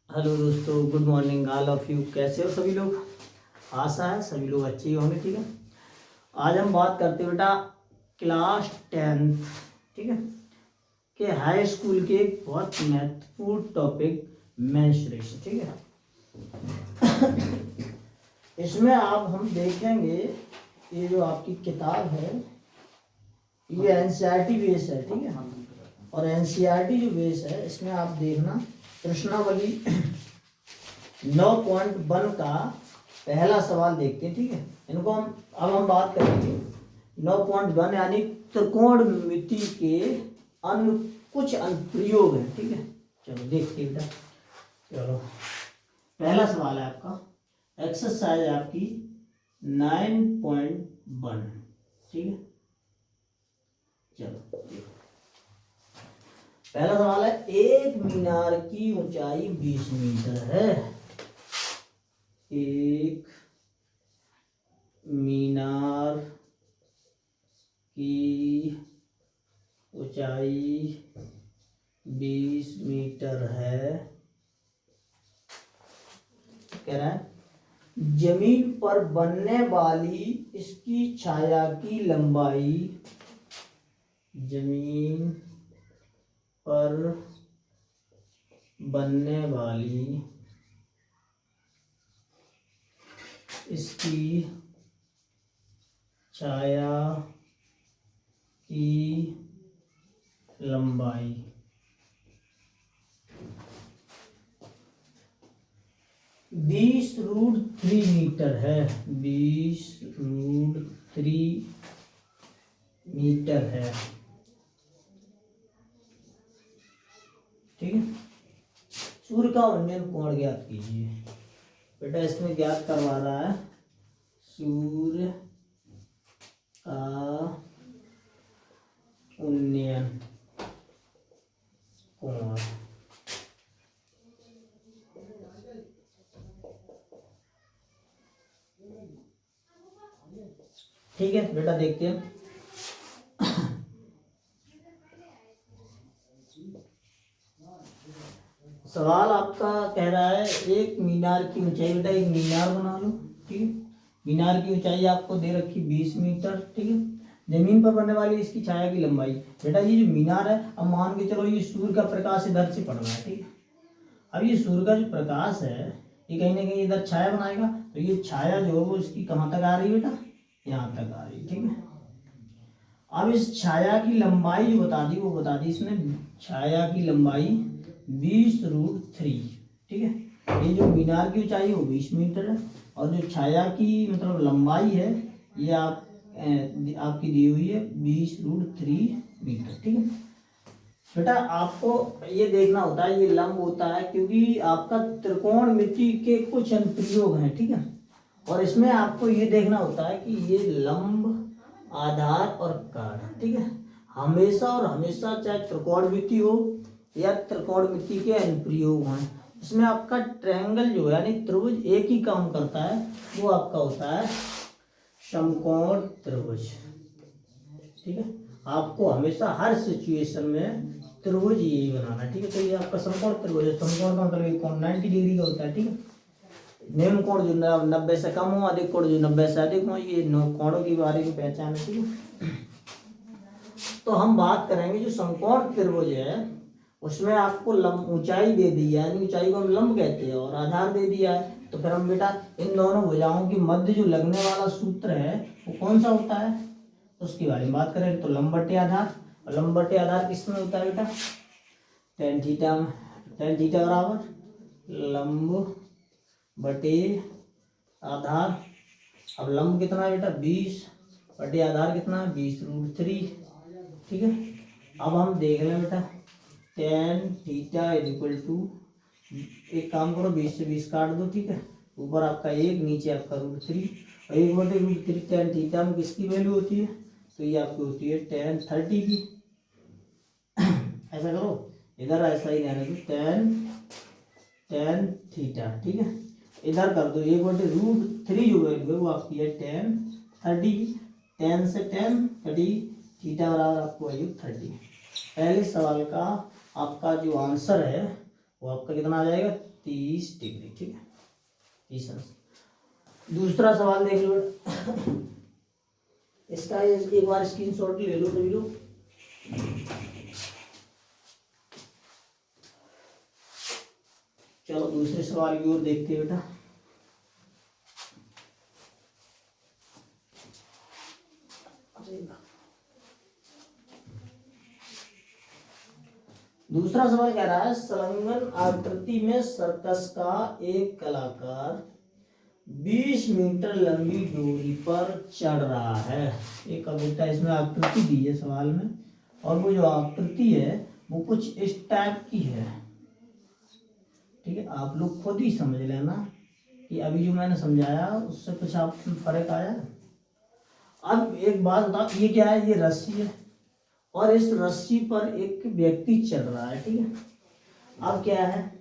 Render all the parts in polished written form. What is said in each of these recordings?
Hello दोस्तों, good morning all of you. कैसे हो सभी लोग? आशा है सभी लोग अच्छे ही होंगे। ठीक है, आज हम बात करते हैं बेटा क्लास 10th, ठीक है, के हाई स्कूल के एक बहुत महत्वपूर्ण टॉपिक मेंस्ट्रुएशन। ठीक है, इसमें आप हम देखेंगे ये जो आपकी किताब है ये एनसीईआरटी बेस है। ठीक है, और एनसीईआरटी जो बेस है इसमें आप देखना प्रश्नावली 9.1 का पहला सवाल देखते हैं। ठीक है, इनको हम बात करेंगे 9.1 यानी त्रिकोणमिति के कुछ अनुप्रयोग हैं। ठीक है, चलो देखते हैं बेटा। चलो पहला सवाल है आपका, एक्सरसाइज आपकी 9.1। ठीक है, चलो पहला सवाल है, एक मीनार की ऊंचाई 20 मीटर है। एक मीनार की ऊंचाई 20 मीटर है। कह रहा है जमीन पर बनने वाली इसकी छाया की लंबाई, जमीन पर बनने वाली इसकी छाया की लंबाई 20√3 मीटर है। 20√3 मीटर है। ठीक है, सूर्य का उन्नयन कोण ज्ञात कीजिए। बेटा इसमें ज्ञात करवा रहा है सूर्य का उन्नयन कोण। ठीक है बेटा, देखते हैं। सवाल आपका कह रहा है एक मीनार की ऊंचाई, बेटा एक मीनार बना लो। ठीक है, मीनार की ऊंचाई आपको दे रखी 20 मीटर। ठीक है, जमीन पर बनने वाली इसकी छाया की लंबाई। बेटा ये जो मीनार है, अब मान के चलो ये सूर्य का प्रकाश इधर से पड़ रहा है। ठीक है, अब ये सूर्य का जो प्रकाश है ये कहीं ना कहीं इधर छाया बनाएगा, तो ये छाया जो है वो इसकी कहाँ तक आ रही है बेटा, यहाँ तक आ रही है। ठीक है, अब इस छाया की लंबाई जो बता दी वो बता दी इसने, छाया की लंबाई 20√3। ठीक है, ये जो मीनार की ऊंचाई है वो 20 मीटर है, और जो छाया की मतलब लंबाई है ये आपकी दी हुई है 20√3 मीटर। ठीक है बेटा, आपको ये देखना होता है ये लंब होता है क्योंकि आपका त्रिकोणमिति के कुछ अनुप्रयोग हैं। ठीक है, और इसमें आपको ये देखना होता है कि ये लंब, आधार और कारण। ठीक है, हमेशा और हमेशा चाहे त्रिकोणमिति हो या त्रिकोणमिति के अनुप्रयोग हों, इसमें आपका ट्रायंगल जो है यानी त्रिभुज एक ही काम करता है, वो आपका होता है समकोण त्रिभुज। ठीक है, आपको हमेशा हर सिचुएशन में त्रिभुज यही बनाना है। ठीक है, तो ये आपका समकोण त्रिभुज है। समकोण का मतलब कोण 90 डिग्री का होता है। ठीक है, निम्न कोण जो 90 से कम हो, अधिक कोण जो 90 से अधिक हो, ये कोणों के बारे में पहचान है। ठीक है, तो हम बात करेंगे जो समकोण त्रिभुज है उसमें आपको लंब ऊंचाई दे दी है, यानी ऊंचाई को हम लंब कहते हैं, और आधार दे दिया है। तो फिर हम बेटा इन दोनों भुजाओं के मध्य जो लगने वाला सूत्र है वो कौन सा होता है, उसके बारे में बात करें तो लंब बटे आधार। और लंब बटे आधार किसमें होता है बेटा, tan थीटा। tan थीटा बराबर लंब बटे आधार। अब लंब कितना है बेटा 20 बटे आधार कितना है 20√3। ठीक है, अब हम देख लें बेटा tan थीटा इक्वल टू, एक काम करो 20 से 20 काट दो। ठीक है, ऊपर आपका 1 नीचे आपका √3, और 1 बटे √3 tan थीटा में किसकी वैल्यू होती है, तो ये आपकी होती है tan 30 की। ऐसा करो इधर ऐसा ही रहने दो tan थीटा। ठीक है, इधर कर दो 1 बटे √3 जो वैल्यू है वो आपकी है tan 30 की। tan से tan 30, थीटा बराबर आपको वैल्यू 30। पहले सवाल का आपका जो आंसर है वो आपका कितना आ जाएगा 30 डिग्री, ठीक है। 30 अंश। दूसरा सवाल देख लो इसका, एक बार स्क्रीनशॉट ले लो सभी लोग। चलो दूसरे सवाल की ओर देखते हैं बेटा। दूसरा सवाल कह रहा है, संलग्न आकृति में सर्कस का एक कलाकार 20 मीटर लंबी दूरी पर चढ़ रहा है। एक कविता इसमें आकृति दी है सवाल में, और वो जो आकृति है वो कुछ इस टाइप की है, ठीक है। आप लोग खुद ही समझ लेना कि अभी जो मैंने समझाया उससे कुछ आप फर्क आया। अब एक बात बताओ, ये क्या है? ये रस्सी है और इस रस्सी पर एक व्यक्ति चढ़ रहा है, ठीक है। अब क्या है,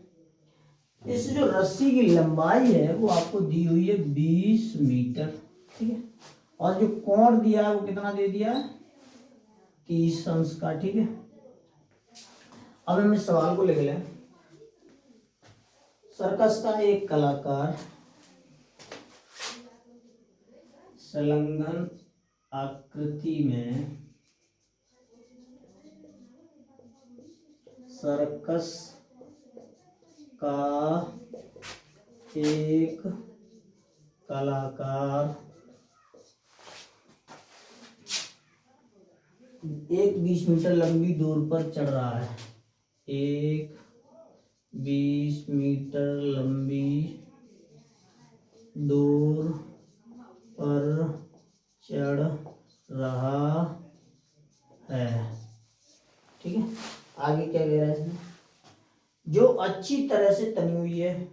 इस जो रस्सी की लंबाई है वो आपको दी हुई है 20 मीटर, ठीक है। और जो कोण दिया है वो कितना दे दिया है? 30 अंश का, ठीक है। अब हम इस सवाल को लिख लें। सर्कस का एक कलाकार संलग्न आकृति में सर्कस का एक कलाकार एक 20 मीटर लंबी दूर पर चढ़ रहा है। एक 20 मीटर लंबी दूर पर चढ़ रहा है, ठीक है। आगे क्या कह रहा है इसमें? जो अच्छी तरह से तनी हुई है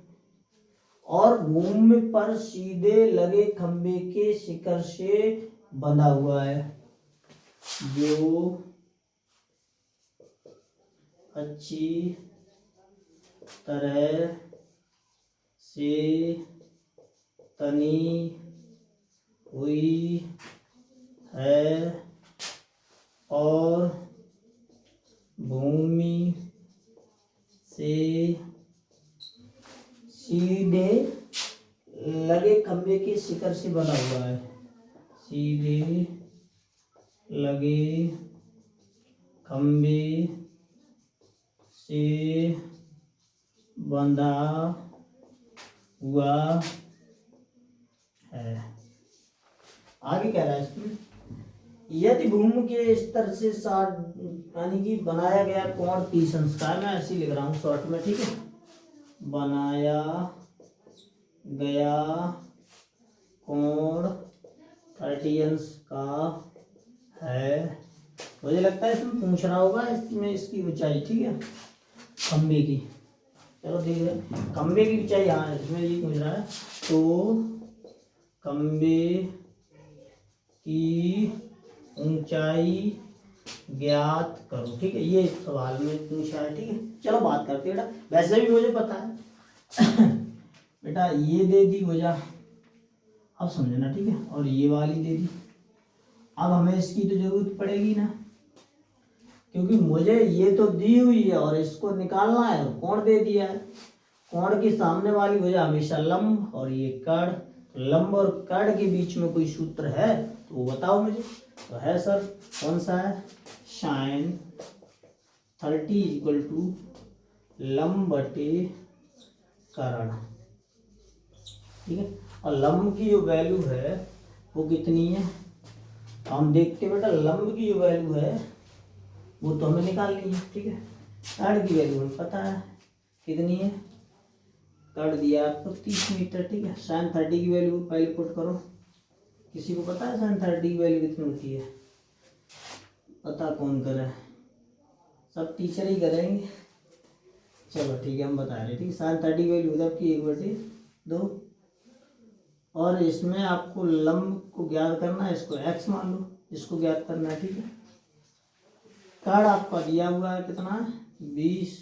और भूमि पर सीधे लगे खंबे के शिखर से बंधा हुआ है। जो अच्छी तरह से तनी हुई है और भूमि से सीधे लगे खंबे के शिखर से बना हुआ है। सीधे लगे खंबे से बंधा हुआ है। आगे कह रहा है इसमें, यदि भूमि के स्तर से 60 यानी कि बनाया गया कोण 30 अंश का, मैं ऐसे लिख रहा हूँ शॉर्ट में, ठीक है। बनाया गया कोण 30 अंश का है। मुझे लगता है इसमें पूछ रहा होगा इसमें इसकी ऊंचाई, ठीक है, खंबे की। चलो देख रहे हैं खंबे की ऊंचाई, यहाँ इसमें ये पूछ रहा है। तो खंबे की ऊंचाई ज्ञात करो, ठीक है। ये सवाल में पूछा है, ठीक है। चलो बात करते हैं बेटा। वैसे भी मुझे पता है बेटा, ये दे दी भुजा, अब समझना, ठीक है। और ये वाली दे दी। अब हमें इसकी तो जरूरत पड़ेगी ना, क्योंकि मुझे ये तो दी हुई है और इसको निकालना है, और कोण दे दिया है। कोण के सामने वाली भुजा हमेशा लंब और ये कर्ण, लंब और कर्ण के बीच में कोई सूत्र है तो वो बताओ मुझे। तो है सर, कौन सा है? साइन 30 इक्वल टू लंब बटे कर्ण, ठीक है। और लंब की जो वैल्यू है वो कितनी है हम देखते हैं बेटा। लंब की जो वैल्यू है वो तो हमें निकालनी है, ठीक है। कर्ण की वैल्यू हमें पता है कितनी है। कर्ण दिया आपको 30 मीटर, ठीक है। साइन 30 की वैल्यू पहले पुट करो। किसी को पता है साइन 30 की वैल्यू कितनी होती है? पता कौन करे? सब टीचर ही करेंगे। चलो ठीक है, हम बता रहे हैं, ठीक है। साइन 30 की वैल्यू आपकी 1/2, और इसमें आपको लंब को ज्ञात करना है, इसको x मान लो, इसको ज्ञात करना है, ठीक है। कर्ण आपका दिया हुआ है कितना? 20।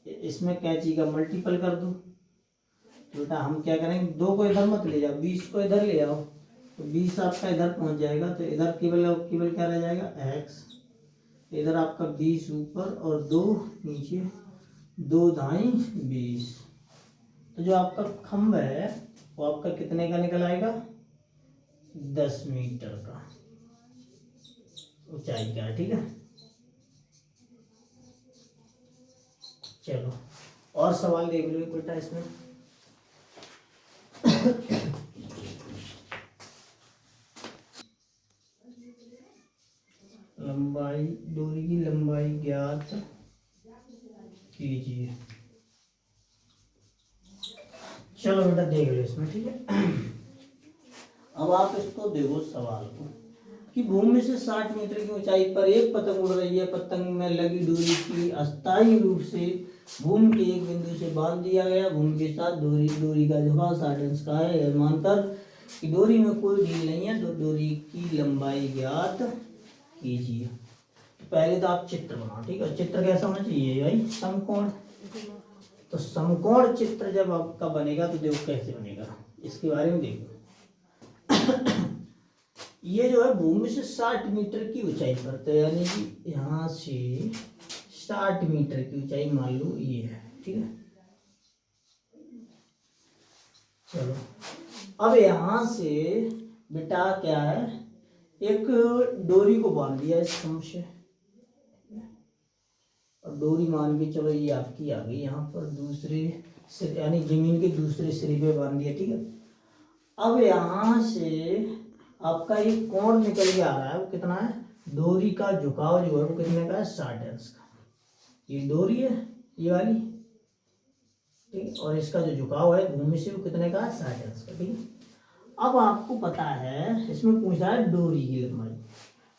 इसमें कैंची का मल्टीपल कर दो। तो बेटा हम क्या करेंगे, 2 को इधर मत ले जाओ, 20 को इधर ले आओ, तो 20 आपका इधर पहुंच जाएगा। तो इधर केवल केवल क्या रह जाएगा? x। इधर आपका 20 ऊपर और 2 नीचे, 2 दाई 20, तो जो आपका खम्भ है वो आपका कितने का निकल आएगा, 10 मीटर का ऊंचाई का, ठीक है। चलो और सवाल देख लो बेटा इसमें। लंबाई, डोरी की लंबाई ज्ञात कीजिए। चलो बेटा देख लो इसमें, ठीक है। अब आप इसको देखो सवाल को कि भूमि से 60 मीटर की ऊंचाई पर एक पतंग उड़ रही है। पतंग में लगी डोरी की अस्थायी रूप से भूमि के एक बिंदु से बांध दिया गया। भूमि के साथ डोरी का झुकाव 60 अंश का है। यह मानकर कि डोरी में कोई ढील नहीं है तो डोरी की लंबाई ज्ञात कीजिए। तो पहले तो आप चित्र बनाओ, ठीक है। चित्र कैसा होना चाहिए भाई, समकोण। तो समकोण चित्र जब आपका बनेगा तो देखो कैसे बनेगा, इसके बारे में देखो। ये जो है भूमि से 60 मीटर की ऊंचाई पर, तो यानी कि यहाँ से 60 मीटर की ऊंचाई मान लो ये है, ठीक है। चलो अब यहाँ से बेटा क्या है, एक डोरी को बांध दिया इस खम्भ से, और डोरी मान के चलो ये आपकी आ गई यहाँ पर दूसरे सिरे, यानी जमीन के दूसरे सिरे पे बांध दिया, ठीक है। अब यहाँ से आपका एक कोण निकल के आ रहा है, वो कितना है, डोरी का झुकाव जो है वो कितने का है, 60 अंश का। ये डोरी है ये वाली, ठीक, और इसका जो झुकाव है भूमि से वो कितने का है, 60 अंश का, ठीक है। अब आपको पता है इसमें पूछ रहा है डोरी की लंबाई।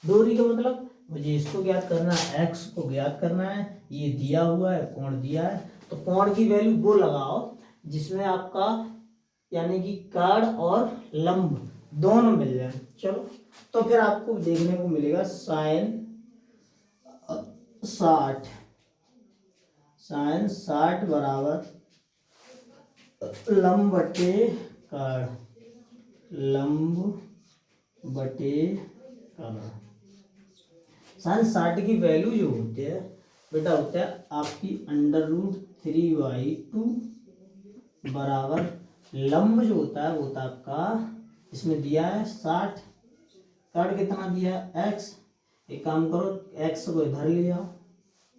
डोरी का मतलब मुझे इसको ज्ञात करना है, एक्स को ज्ञात करना है, ये दिया हुआ है, कोण दिया है, तो कोण की वैल्यू वो लगाओ जिसमें आपका यानी कि काढ़ और लंब दोनों मिल जाए। चलो तो फिर आपको देखने को मिलेगा साइन 60 बराबर लंब बटे काढ़, लंब बटे काढ़। साइन 60 की वैल्यू जो होती है बेटा होता है आपकी √3/2 बराबर लंब जो होता है वो होता है आपका, इसमें दिया है 60, काढ़ कितना दिया है x। एक काम करो x को इधर ले जाओ,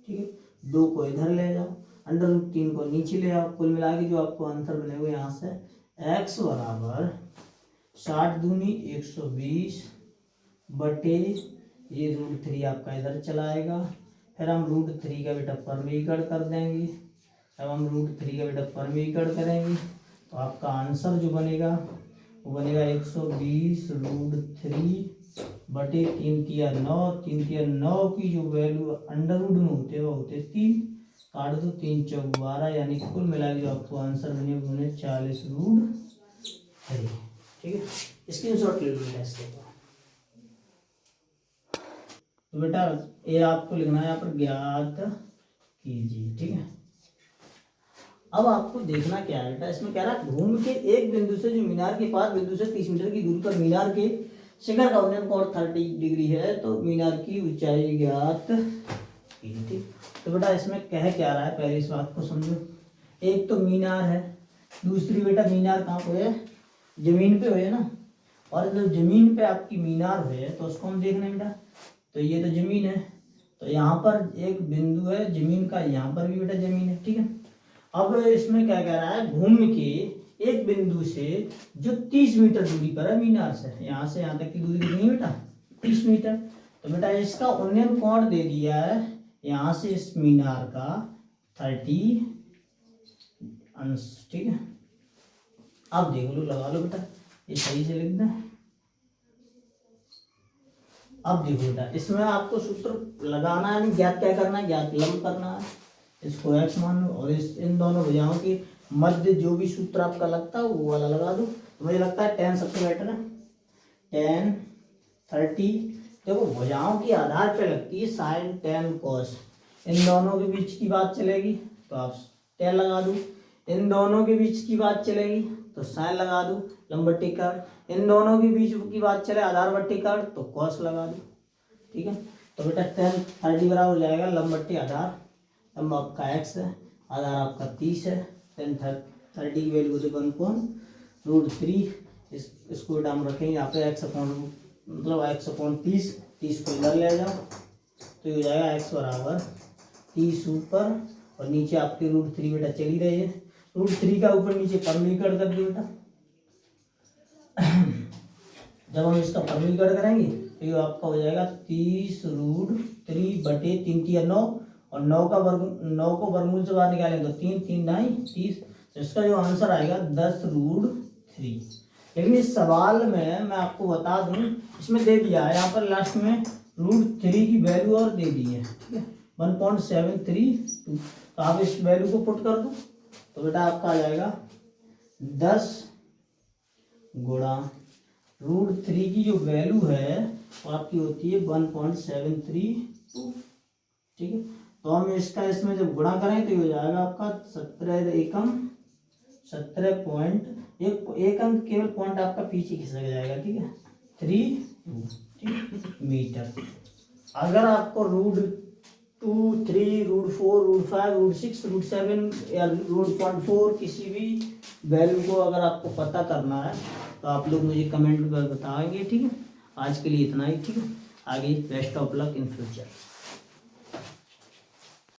ठीक है, 2 को इधर ले जाओ, √3 को नीचे ले आओ, कुल मिला के जो आपको आंसर बनेगा यहाँ से x बराबर 60 दूनी 120 बटे ये √3 आपका इधर चलाएगा, फिर हम √3 का बेटा परमीकरण कर देंगे। अब हम √3 का बेटा परमीकरण करेंगे तो आपका आंसर जो बनेगा वो बनेगा 120 √3 बटे 3 तिया 9, 3 तिया 9 की जो वैल्यू अंडर रूट में होते हैं वो होते 3, काट दो 3 चौक 12, यानी कुल मिला के जो आपको आंसर बने वो 40 √3, ठीक है। स्क्रीनशॉट ले लो इसके। तो बेटा ये आपको लिखना है यहाँ पर ज्ञात कीजिए, ठीक है। अब आपको देखना क्या है बेटा, इसमें कह रहा है भूमि के एक बिंदु से जो मीनार के पास बिंदु से 30 मीटर की दूरी पर मीनार के शिखर का उन्नयन कोण 30 डिग्री है, तो मीनार की ऊंचाई ज्ञात कीजिए, ठीक। तो बेटा इसमें कह क्या रहा है, पहले इस बात को समझो। एक तो मीनार है, दूसरी बेटा मीनार कहाँ पे है, जमीन पे है ना, और जब जमीन पे आपकी मीनार है तो उसको हम देखना है बेटा। तो ये तो जमीन है, तो यहाँ पर एक बिंदु है जमीन का, यहाँ पर भी बेटा जमीन है, ठीक है। अब इसमें क्या कह रहा है, भूमि के एक बिंदु से जो 30 मीटर दूरी पर है मीनार से, यहाँ से यहाँ तक की दूरी कितनी बेटा, 30 मीटर। तो बेटा इसका उन्नयन कोण दे दिया है यहाँ से इस मीनार का 30 अंश, ठीक है। अब देख लो, लगा लो बेटा, ये सही से लिख दें। अब देखो बेटा इसमें आपको सूत्र लगाना है, ज्ञात क्या करना है, ज्ञात लंब करना है, इसको x मान लो, और इस इन दोनों भुजाओं के मध्य जो भी सूत्र आपका लगता है वो वाला लगा दो। तो मुझे लगता है tan सबसे बेटर है, tan 30। देखो भुजाओं की आधार पे लगती है sin tan cos, इन दोनों के बीच की बात चलेगी तो आप tan लगा दो, इन दोनों के बीच की बात चलेगी तो sin लगा दो, लंब बट्टी काट, इन दोनों के बीच की बात चले आधार बट्टी काट तो cos लगा दो, ठीक है। तो बेटा tan 30 बराबर हो जाएगा लंब बट्टी आधार, लंब आपका x है, आधार आपका 30 है, tan 30 की वैल्यू होती है 1/√3। इसको हम रखेंगे यहाँ पे x अपॉन मतलब x/30, 30 को इधर ले जाओ तो ये हो जाएगा x बराबर 30 ऊपर और नीचे आपके √3 बेटा चली रही है। √3 का ऊपर नीचे परमीकरण कर दिए बेटा। जब हम इसका परमीकरण करेंगे तो ये आपका हो जाएगा 30√3 बटे 3 3 9 और 9 को वर्गमूल से बाहर निकालेंगे तो 3 3 9 30। तो इसका जो आंसर आएगा 10√3। लेकिन इस सवाल में मैं आपको बता दूं, इसमें दे दिया है यहाँ पर लास्ट में √3 की वैल्यू और दे दी है, ठीक है 1.732। तो आप इस वैल्यू को पुट कर दो तो बेटा आपका आ जाएगा 10 गुणा √3 की जो वैल्यू है वो आपकी होती है 1.732, ठीक है। तो हम इसका इसमें जब गुणा करें तो ये हो जाएगा आपका 17 एकम 17 एक अंक केवल पॉइंट आपका पीछे खिसक जाएगा, ठीक है 32, ठीक मीटर। अगर आपको √2, 3, √4, √5, √6, √7 या √0.4 किसी भी वैल्यू को अगर आपको पता करना है तो आप लोग मुझे कमेंट में बताएंगे, ठीक है। आज के लिए इतना ही, ठीक है। आगे best of luck in future.